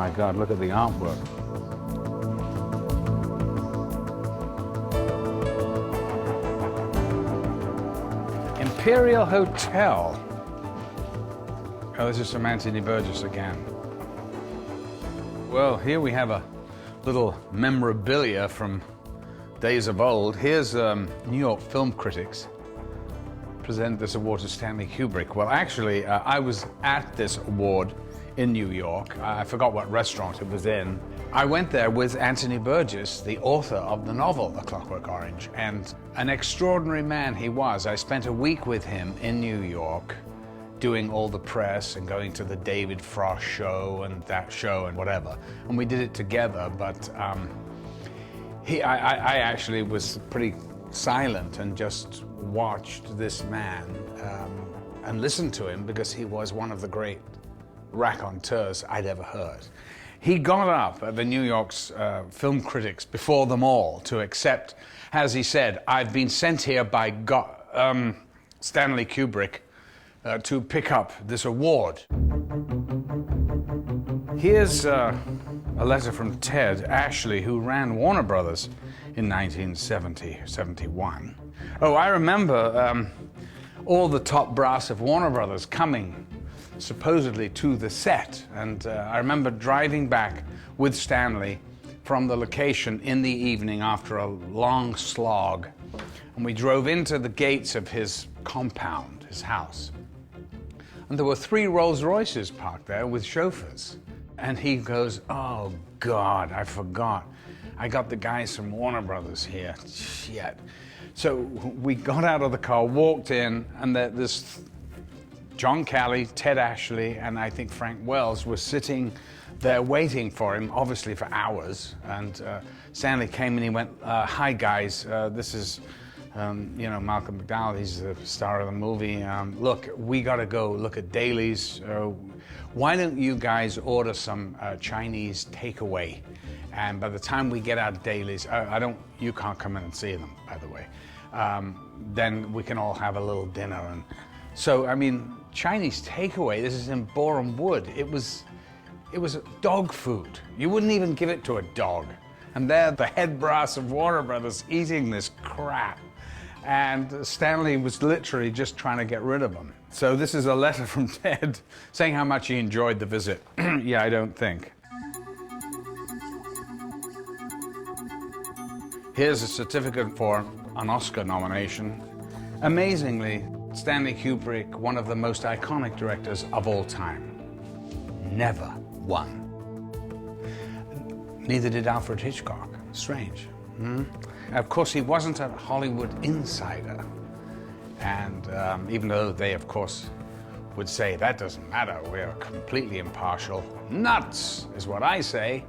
my God, look at the artwork. Imperial Hotel. Oh, this is from Anthony Burgess again. Well, here we have a little memorabilia from days of old. Here's New York film critics present this award to Stanley Kubrick. Well, actually, I was at this award in New York. I forgot what restaurant it was in. I went there with Anthony Burgess, the author of the novel A Clockwork Orange, and an extraordinary man he was. I spent a week with him in New York doing all the press and going to the David Frost show and that show and whatever. And we did it together, but I actually was pretty silent and just watched this man and listened to him because he was one of the great raconteurs I'd ever heard. He got up at the New York's film critics before them all to accept, as he said, I've been sent here by Stanley Kubrick to pick up this award. Here's a letter from Ted Ashley, who ran Warner Brothers in 1971. Oh, I remember all the top brass of Warner Brothers coming supposedly to the set, and I remember driving back with Stanley from the location in the evening after a long slog, and we drove into the gates of his compound, his house. And there were 3 Rolls Royces parked there with chauffeurs. And he goes, oh God, I forgot. I got the guys from Warner Brothers here, shit. So we got out of the car, walked in, and this John Calley, Ted Ashley, and I think Frank Wells were sitting there waiting for him, obviously for hours. And Stanley came and he went, hi guys, this is Malcolm McDowell, he's the star of the movie. Look, we gotta go look at dailies. Why don't you guys order some Chinese takeaway? And by the time we get out dailies, you can't come in and see them, by the way. Then we can all have a little dinner. And so, I mean, Chinese takeaway, this is in Borehamwood Wood. It was dog food. You wouldn't even give it to a dog. And they're the head brass of Warner Brothers eating this crap. And Stanley was literally just trying to get rid of them. So this is a letter from Ted saying how much he enjoyed the visit. Yeah, I don't think. Here's a certificate for an Oscar nomination. Amazingly, Stanley Kubrick, one of the most iconic directors of all time, never won. Neither did Alfred Hitchcock. Strange. Hmm? Of course, he wasn't a Hollywood insider. And even though they, of course, would say, that doesn't matter, we're completely impartial. Nuts, is what I say.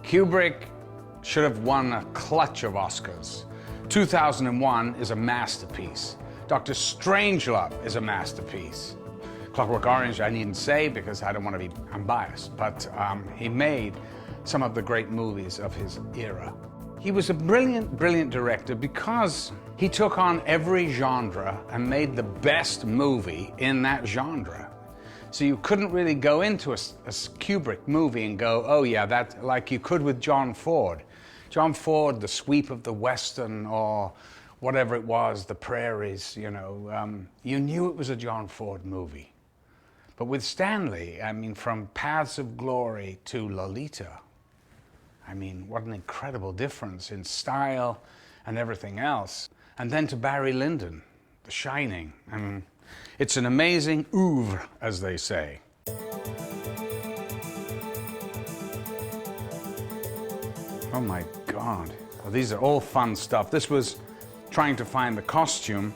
Kubrick should have won a clutch of Oscars. 2001 is a masterpiece. Dr. Strangelove is a masterpiece. Clockwork Orange, I needn't say because I don't want to be unbiased, but he made some of the great movies of his era. He was a brilliant, brilliant director because he took on every genre and made the best movie in that genre. So you couldn't really go into a Kubrick movie and go, oh yeah, that, like you could with John Ford. John Ford, The Sweep of the Western, or whatever it was, The Prairies, you knew it was a John Ford movie. But with Stanley, I mean, from Paths of Glory to Lolita, I mean, what an incredible difference in style and everything else. And then to Barry Lyndon, The Shining. I mean, it's an amazing oeuvre, as they say. Oh my God. Well, these are all fun stuff. This was trying to find the costume.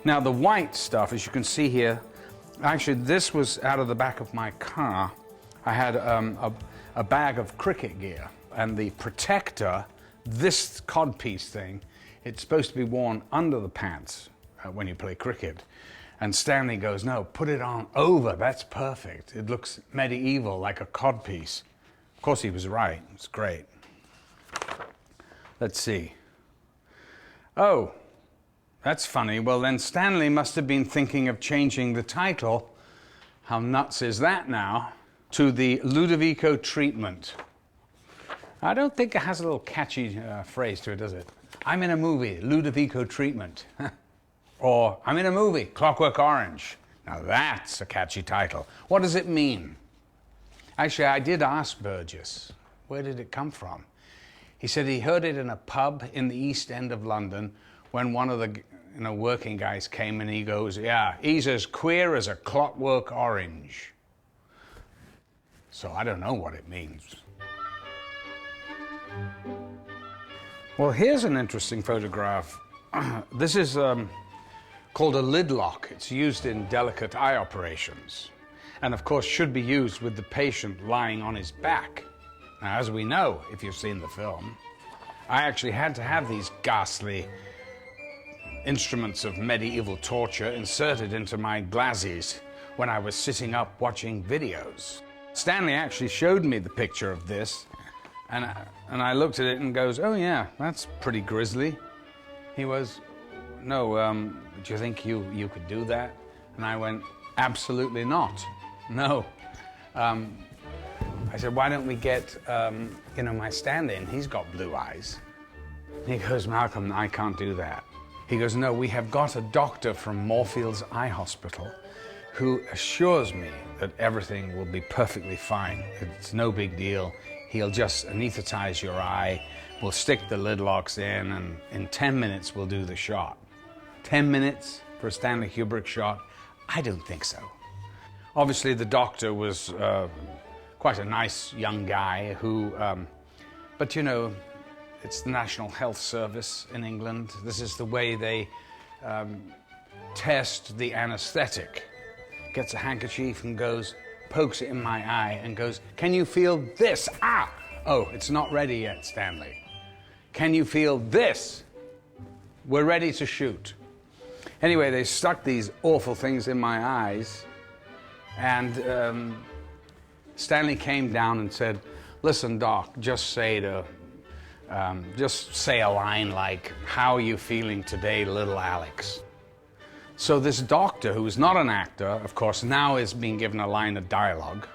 Now, the white stuff, as you can see here, actually, this was out of the back of my car. I had a bag of cricket gear. And the protector, this codpiece thing, it's supposed to be worn under the pants when you play cricket. And Stanley goes, no, put it on over, that's perfect. It looks medieval, like a codpiece. Of course, he was right, it's great. Let's see. Oh, that's funny. Well, then Stanley must have been thinking of changing the title. How nuts is that now? to the Ludovico treatment. I don't think it has a little catchy phrase to it, does it? I'm in a movie, Ludovico treatment. Or I'm in a movie, Clockwork Orange. Now that's a catchy title. What does it mean? Actually, I did ask Burgess, where did it come from? He said he heard it in a pub in the East End of London when one of the working guys came, and he goes, yeah, he's as queer as a Clockwork Orange. So I don't know what it means. Well, here's an interesting photograph. This is called a lid lock. It's used in delicate eye operations, and of course should be used with the patient lying on his back. Now, as we know, if you've seen the film, I actually had to have these ghastly instruments of medieval torture inserted into my glasses when I was sitting up watching videos. Stanley actually showed me the picture of this, and I looked at it and goes, oh yeah, that's pretty grisly. He was, no, do you think you could do that? And I went, absolutely not, no. I said, why don't we get, my stand-in? He's got blue eyes. He goes, Malcolm, I can't do that. He goes, no, we have got a doctor from Moorfields Eye Hospital who assures me that everything will be perfectly fine. It's no big deal. He'll just anesthetize your eye. We'll stick the lid locks in, and in 10 minutes we'll do the shot. 10 minutes for a Stanley Kubrick shot? I don't think so. Obviously, the doctor was quite a nice young guy who, but it's the National Health Service in England. This is the way they test the anesthetic. Gets a handkerchief and goes, pokes it in my eye and goes, can you feel this? Ah! Oh, it's not ready yet, Stanley. Can you feel this? We're ready to shoot. Anyway, they stuck these awful things in my eyes, and Stanley came down and said, listen, Doc, just say a line like, how are you feeling today, little Alex? So this doctor, who is not an actor, of course, now is being given a line of dialogue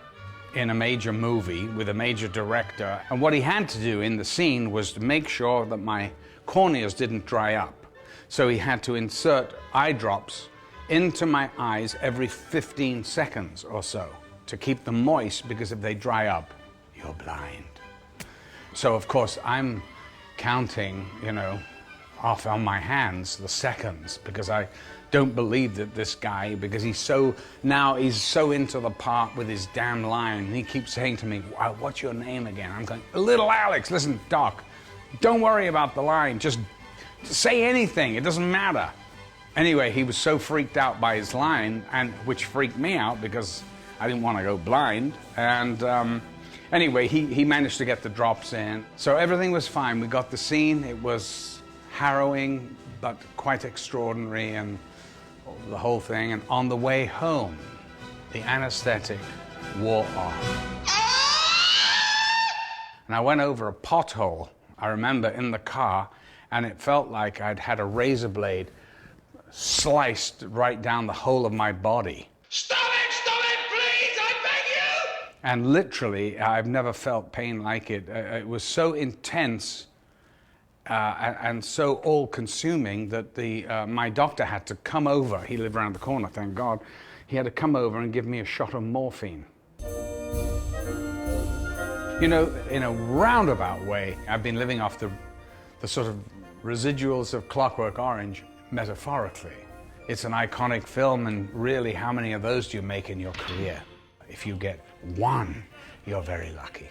in a major movie with a major director. And what he had to do in the scene was to make sure that my corneas didn't dry up. So he had to insert eye drops into my eyes every 15 seconds or so to keep them moist, because if they dry up, you're blind. So of course I'm counting, off on my hands the seconds, because I don't believe that this guy, because he's so into the part with his damn line, and he keeps saying to me, wow, what's your name again? I'm going, little Alex. Listen, Doc, don't worry about the line, just say anything, it doesn't matter. Anyway, he was so freaked out by his line, and which freaked me out because I didn't want to go blind, and anyway, he managed to get the drops in. So everything was fine. We got the scene. It was harrowing, but quite extraordinary, and the whole thing. And on the way home, the anesthetic wore off. And I went over a pothole, I remember, in the car, and it felt like I'd had a razor blade sliced right down the whole of my body. Stop it, please, I beg you! And literally, I've never felt pain like it. It was so intense and so all-consuming that my doctor had to come over. He lived around the corner, thank God. He had to come over and give me a shot of morphine. In a roundabout way, I've been living off the sort of residuals of Clockwork Orange, metaphorically. It's an iconic film, and really, how many of those do you make in your career? If you get one, you're very lucky.